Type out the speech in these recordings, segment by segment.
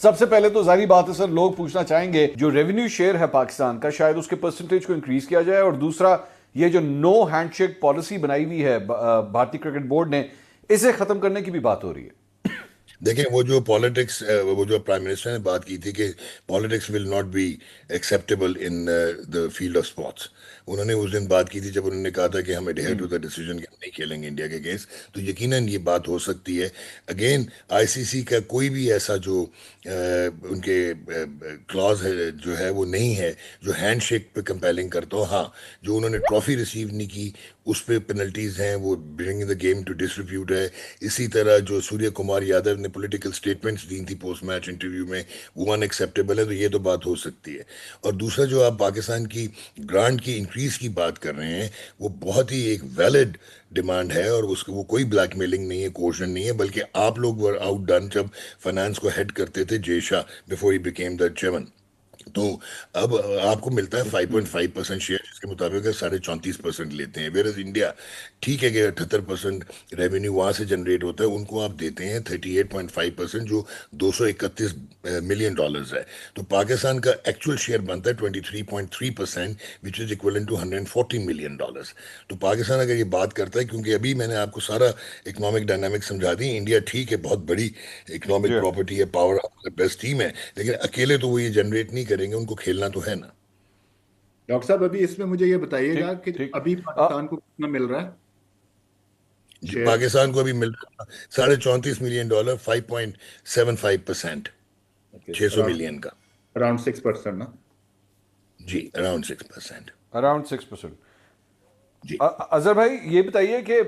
सबसे पहले तो जारी बात है सर, लोग पूछना चाहेंगे जो रेवेन्यू शेयर है पाकिस्तान का, शायद उसके परसेंटेज को इंक्रीज किया जाए। और दूसरा, ये जो नो हैंडशेक पॉलिसी बनाई हुई है भारतीय क्रिकेट बोर्ड ने, इसे खत्म करने की भी बात हो रही है। देखें, वो जो पॉलिटिक्स, वो जो प्राइम मिनिस्टर ने बात की थी कि politics will not be acceptable in the field of sports. उन्होंने उस दिन बात की थी जब उन्होंने कहा था कि हम एडहेयर टू द डिसीजन कि हम नहीं खेलेंगे इंडिया के अगेंस्ट। तो यकीनन ये बात हो सकती है। अगेन, आईसीसी का कोई भी ऐसा जो उनके क्लॉज है जो है वो नहीं है जो हैंडशेक पे कंपेलिंग करता हो। हाँ, जो उन्होंने ट्रॉफी रिसीव नहीं की उस पे पेनल्टीज हैं, वो bringing the game to disrepute है। इसी तरह जो सूर्य कुमार यादव ने पॉलिटिकल स्टेटमेंट्स दी थी पोस्ट मैच इंटरव्यू में, वो अनएक्सेप्टेबल है। तो ये तो बात हो सकती है। और दूसरा, जो आप पाकिस्तान की ग्रांट की इंक्रीज की बात कर रहे हैं, वो बहुत ही एक वैलिड डिमांड है। और उसको वो कोई ब्लैकमेलिंग नहीं है, कोर्शन नहीं है, बल्कि आप लोग वर आउटडन जब फाइनेंस को हेड करते थे Jay Shah, before he became the chairman. तो अब आपको मिलता है 5.5% शेयर, जिसके मुताबिक 34.5% लेते हैं। वेर इंडिया, ठीक है कि 78% रेवेन्यू वहां से जनरेट होता है, उनको आप देते हैं 38.5%, जो $231 मिलियन है। तो पाकिस्तान का एक्चुअल शेयर बनता है 23.3%, which is equal to $140 million. तो पाकिस्तान अगर ये बात करता है, क्योंकि अभी मैंने आपको सारा इकोनॉमिक डायनामिक समझा दी। इंडिया ठीक है, बहुत बड़ी इकोनॉमिक जी प्रॉपर्टी है, पावर, बेस्ट टीम है, लेकिन अकेले तो वो ये जनरेट नहीं करेंगे, उनको खेलना तो है ना। डॉक्टर साहब, अभी इसमें मुझे ये बताइएगा ठीक कि ठीक। अभी पाकिस्तान को कितना मिल रहा है शेयर? पाकिस्तान को अभी मिल रहा है $34 मिलियन, 5.75%, ओके, 600 मिलियन का। अराउंड 6% ना? जी, अराउंड 6%। अराउंड 6%। जी। अजहर भाई, ये बताइए कि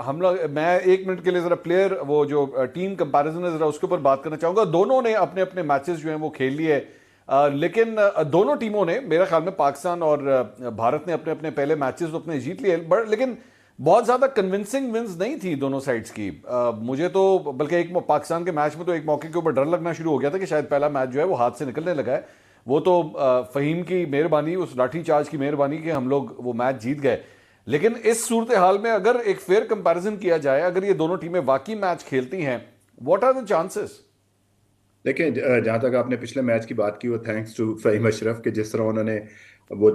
हम लोग, मैं एक मिनट के लिए जरा प्लेयर, वो जो टीम कंपैरिजन है, जरा उसके ऊपर बात करना चाहूंगा। दोनों ने अपने अपने मैचेस जो हैं वो खेल लिए, लेकिन दोनों टीमों ने, मेरे ख्याल में पाकिस्तान और भारत ने अपने अपने पहले मैचेस तो अपने जीत लिए, बट लेकिन बहुत ज्यादा कन्विंसिंग विंस नहीं थी दोनों साइड्स की। मुझे तो बल्कि एक पाकिस्तान के मैच में तो एक मौके के ऊपर डर लगना शुरू हो गया था कि शायद पहला मैच जो है वो हाथ से निकलने लगा है। वो तो फहीम की मेहरबानी, उस लाठी चार्ज की मेहरबानी कि हम लोग वो मैच जीत गए। लेकिन इस सूरत हाल में अगर एक फेयर कंपैरिजन किया जाए, अगर ये दोनों टीमें वाकई मैच खेलती हैं, व्हाट आर द चांसेस? देखिए, जहाँ तक आपने पिछले मैच की बात की, वो थैंक्स टू फहीम अशरफ के, जिस तरह उन्होंने वो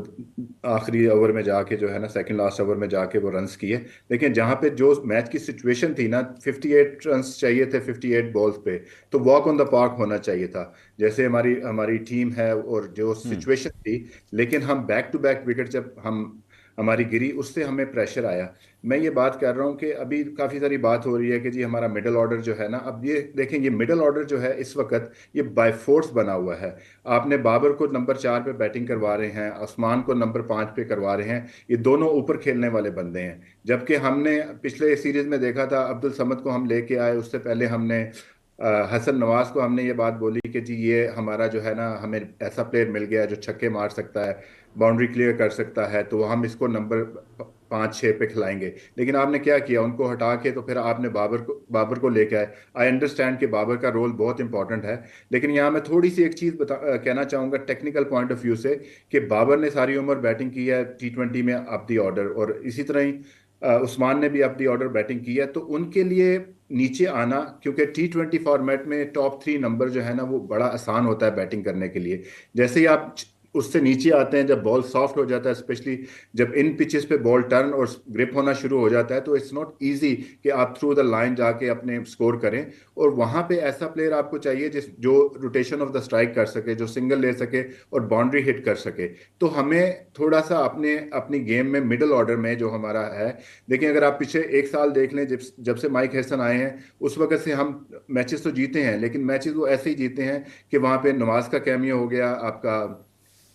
आखिरी ओवर में जाके जो है ना, सेकंड लास्ट ओवर में जाके वो रन्स किए। लेकिन जहाँ पे जो मैच की सिचुएशन थी ना, 58 रन्स चाहिए थे 58 बॉल्स पे, तो वॉक ऑन द पार्क होना चाहिए था। जैसे हमारी हमारी टीम है और जो सिचुएशन थी, लेकिन हम बैक टू बैक विकेट जब हम हमारी गिरी, उससे हमें प्रेशर आया। मैं ये बात कर रहा हूँ कि अभी काफ़ी सारी बात हो रही है कि जी हमारा मिडिल ऑर्डर जो है ना, अब ये देखें, ये मिडिल ऑर्डर जो है इस वक्त ये बाय फोर्स बना हुआ है। आपने बाबर को नंबर 4 पे बैटिंग करवा रहे हैं, उस्मान को नंबर 5 पे करवा रहे हैं। ये दोनों ऊपर खेलने वाले बंदे हैं। जबकि हमने पिछले सीरीज में देखा था, अब्दुल समद को हम लेके आए, उससे पहले हमने हसन नवाज को हमने ये बात बोली कि जी ये हमारा जो है ना, हमें ऐसा प्लेयर मिल गया है जो छक्के मार सकता है, बाउंड्री क्लियर कर सकता है, तो हम इसको नंबर 5-6 पे खिलाएंगे। लेकिन आपने क्या किया, उनको हटा के तो फिर आपने बाबर को लेके आए। आई अंडरस्टैंड कि बाबर का रोल बहुत इंपॉर्टेंट है, लेकिन यहाँ मैं थोड़ी सी एक चीज़ कहना चाहूँगा टेक्निकल पॉइंट ऑफ व्यू से, कि बाबर ने सारी उम्र बैटिंग की है T20 में अप दी ऑर्डर, और इसी तरह ही उस्मान ने भी अप दी ऑर्डर बैटिंग की है। तो उनके लिए नीचे आना, क्योंकि T20 फॉर्मेट में टॉप 3 नंबर जो है ना, वो बड़ा आसान होता है बैटिंग करने के लिए। जैसे ही आप उससे नीचे आते हैं, जब बॉल सॉफ्ट हो जाता है, स्पेशली जब इन पिचेस पे बॉल टर्न और ग्रिप होना शुरू हो जाता है, तो इट्स नॉट इजी कि आप थ्रू द लाइन जाके अपने स्कोर करें। और वहां पे ऐसा प्लेयर आपको चाहिए जिस जो रोटेशन ऑफ द स्ट्राइक कर सके, जो सिंगल ले सके और बाउंड्री हिट कर सके। तो हमें थोड़ा सा अपने अपनी गेम में मिडिल ऑर्डर में जो हमारा है, देखिए अगर आप पिछले एक साल देख लें, जब जब से माइक हैसन आए हैं, उस वक्त से हम मैचेस तो जीते हैं, लेकिन मैचेस वो ऐसे ही जीते हैं कि वहां पे नवाज का कैमियो हो गया, आपका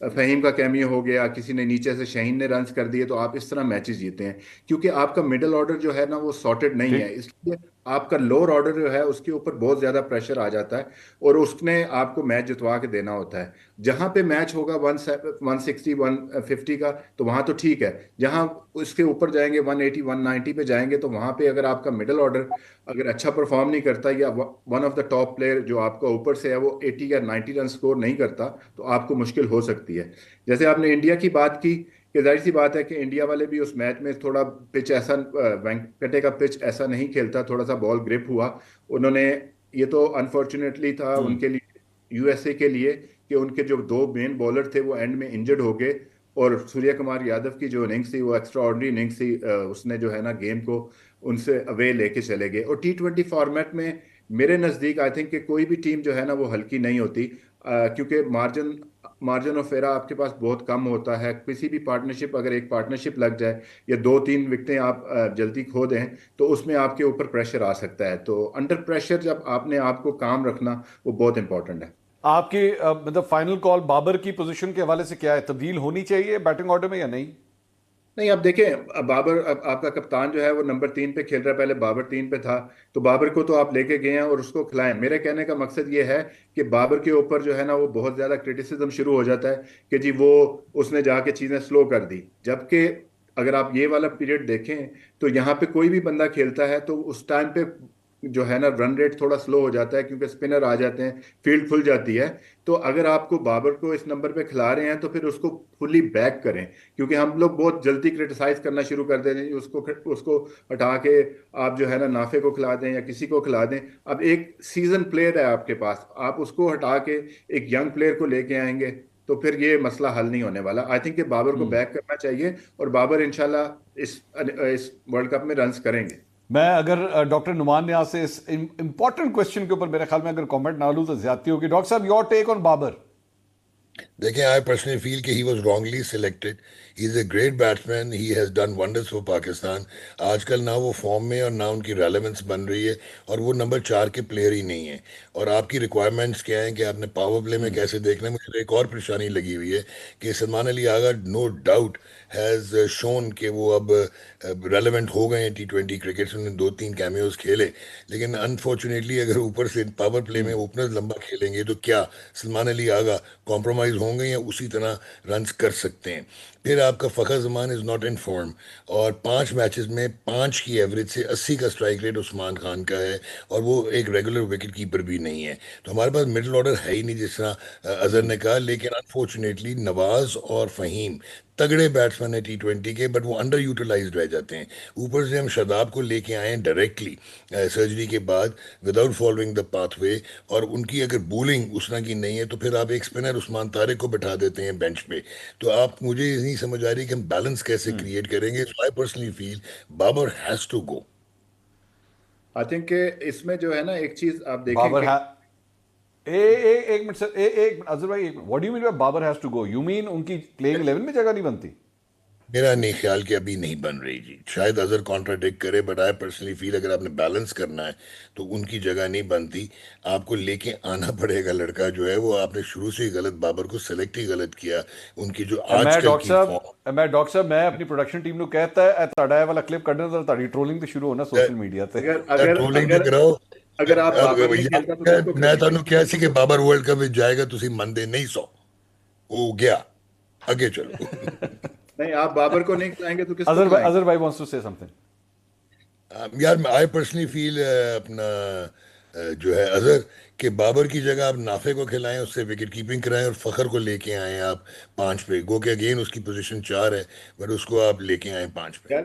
फहीम का कैमियो हो गया, किसी ने नीचे से शहीन ने रन्स कर दिए, तो आप इस तरह मैचेस जीते हैं। क्योंकि आपका मिडिल ऑर्डर जो है ना, वो सॉर्टेड नहीं है, ठीक। इसलिए आपका लोअर ऑर्डर जो है उसके ऊपर बहुत ज्यादा प्रेशर आ जाता है, और उसने आपको मैच जितवा के देना होता है। जहां पे मैच होगा 160 150 का, तो वहां तो ठीक है। जहां उसके ऊपर जाएंगे, 180 190 पे जाएंगे, तो वहां पे अगर आपका मिडिल ऑर्डर अगर अच्छा परफॉर्म नहीं करता, या one of the top player जो आपका ऊपर से है वो 80 या 90 रन स्कोर नहीं करता, तो आपको मुश्किल हो सकती है। जैसे आपने इंडिया की बात की, कि जाहिर सी बात है कि इंडिया वाले भी उस मैच में थोड़ा पिच ऐसा, वेंकटे का पिच ऐसा नहीं खेलता, थोड़ा सा बॉल ग्रिप हुआ। उन्होंने, ये तो अनफॉर्चुनेटली था उनके लिए यूएसए के लिए कि उनके जो दो मेन बॉलर थे वो एंड में इंजर्ड हो गए, और सूर्य कुमार यादव की जो इनिंग्स थी वो एक्स्ट्रा ऑर्डिनरी इनिंग्स थी। उसने जो है ना गेम को उनसे अवे लेके चले गए। और T20 फॉर्मेट में मेरे नज़दीक आई थिंक कि कोई भी टीम जो है ना वो हल्की नहीं होती, क्योंकि मार्जिन मार्जिन ऑफ एरर आपके पास बहुत कम होता है। किसी भी पार्टनरशिप, अगर एक पार्टनरशिप लग जाए या दो तीन विकेटें आप जल्दी खो दें तो उसमें आपके ऊपर प्रेशर आ सकता है। तो अंडर प्रेशर जब आपने आपको काम रखना वो बहुत इंपॉर्टेंट है। आपकी मतलब फाइनल कॉल बाबर की पोजीशन के हवाले से क्या है? तब्दील होनी चाहिए बैटिंग ऑर्डर में या नहीं? नहीं, अब देखें, अब बाबर, अब आपका कप्तान जो है वो नंबर 3 पे खेल रहा है, पहले बाबर 3 पे था। तो बाबर को तो आप लेके गए हैं और उसको खिलाएं। मेरे कहने का मकसद ये है कि बाबर के ऊपर जो है ना वो बहुत ज्यादा क्रिटिसिज्म शुरू हो जाता है कि जी वो उसने जाके चीजें स्लो कर दी। जबकि अगर आप ये वाला पीरियड देखें तो यहाँ पे कोई भी बंदा खेलता है तो उस टाइम पे जो है ना रन रेट थोड़ा स्लो हो जाता है, क्योंकि स्पिनर आ जाते हैं, फील्ड खुल जाती है। तो अगर आपको बाबर को इस नंबर पे खिला रहे हैं तो फिर उसको फुली बैक करें, क्योंकि हम लोग बहुत जल्दी क्रिटिसाइज करना शुरू कर देते हैं। उसको उसको हटा के आप जो है ना नाफे को खिला दें या किसी को खिला दें। अब एक सीजन प्लेयर है आपके पास, आप उसको हटा के एक यंग प्लेयर को लेके आएंगे तो फिर ये मसला हल नहीं होने वाला। आई थिंक कि बाबर को बैक करना चाहिए और बाबर इंशाल्लाह इस वर्ल्ड कप में रन्स करेंगे। मैं अगर डॉक्टर नुमान न्याज से इस इंपॉर्टेंट क्वेश्चन के ऊपर मेरे ख्याल में अगर कमेंट ना लूं तो ज्यादती होगी। डॉक्टर साहब, योर टेक ऑन बाबर। देखें, आई पर्सनली फील कि he was wrongly selected. He is a great batsman, he has done wonders for Pakistan. आजकल ना वो फॉर्म में और ना उनकी रेलेवेंस बन रही है, और वो नंबर 4 के प्लेयर ही नहीं है। और आपकी रिक्वायरमेंट्स क्या हैं कि आपने पावर प्ले में कैसे देखना है। मुझे एक और परेशानी लगी हुई है कि Salman Ali Agha no doubt has shown कि वो अब रेलेवेंट हो गए हैं T20 क्रिकेट से। उन्होंने 2-3 कैमियोज खेले, लेकिन अनफॉर्चुनेटली अगर ऊपर से पावर प्ले में ओपनर्स लंबा खेलेंगे तो क्या सलमान अली आगा कॉम्प्रोमाइज होंगे या उसी तरह रन्स कर सकते हैं? फिर आपका Fakhar Zaman is not in form, और 5 मैचेस में 5 की एवरेज से 80 का स्ट्राइक रेट उस्मान खान का है, और वो एक रेगुलर विकेट कीपर भी नहीं है। तो हमारे पास मिडिल ऑर्डर है ही नहीं, जिस तरह अजहर ने कहा। लेकिन अनफॉर्चुनेटली नवाज और फ़हीम तगड़े बैट्समैन है T20 के, बट वो अंडर यूटिलाइज्ड रह जाते हैं। ऊपर से हम शादाब को लेके आए हैं डायरेक्टली सर्जरी के बाद, विदाउट फॉलोइंग द पाथवे, और उनकी अगर बॉलिंग उस तरह की नहीं है तो फिर आप एक स्पिनर उस्मान तारिक को बिठा देते हैं बेंच पे। तो आप, मुझे ये नहीं समझ आ रही कि हम बैलेंस कैसे क्रिएट करेंगे। So I personally feel Babar has to go. I think इसमें जो है ना एक चीज आप देखें बाबर कि है एक मिनट सर, एक अजहर भाई, what do you mean by Babar has to go? You mean उनकी प्लेइंग 11 में जगह नहीं बनती? मेरा नहीं ख्याल कि अभी नहीं बन रही जी। शायद अजहर कॉन्ट्राडिक्ट करे, बट आई पर्सनली फील अगर आपने बैलेंस करना है तो उनकी जगह नहीं बनती। आपको लेके आना पड़ेगा लड़का जो है वो। आपने शुरू से ही गलत, बाबर को सेलेक्ट ही गलत किया। उनकी जो आजकल की फॉर्म। मैं अपनी प्रोडक्शन टीम ਨੂੰ कहता है ਤੁਹਾਡਾ ਇਹ ਵਾਲਾ ਕਲਿੱਪ ਕੱਢਣ ਦਾ ਤੁਹਾਡੀ ट्रोलिंग ਤੇ शुरू होना सोशल मीडिया ਤੇ। अगर अगर ट्रोलिंग तो अगर कराओ। अगर आप बाबर नहीं खेलता तो किसको मैं खिलाएंगे? ਤੁਹਾਨੂੰ ਕਿਹਾ ਸੀ ਕਿ ਬਾਬਰ वर्ल्ड कप ਵਿੱਚ जाएगा, ਤੁਸੀਂ ਮੰਨਦੇ नहीं सो। हो गया, आगे चलो। नहीं, आप बाबर को नहीं खिलाएंगे तो किसको खिलाएंगे? अजहर भाई वांट्स टू से समथिंग। यार आई पर्सनली फील अपना जो है अजहर, कि बाबर की जगह आप नाफे को खिलाएं, उससे विकेट कीपिंग कराएं, और फखर को लेके आए आप 5 पे। गो के अगेन उसकी पोजीशन 4 है, बट उसको आप लेके आए 5 पे। यार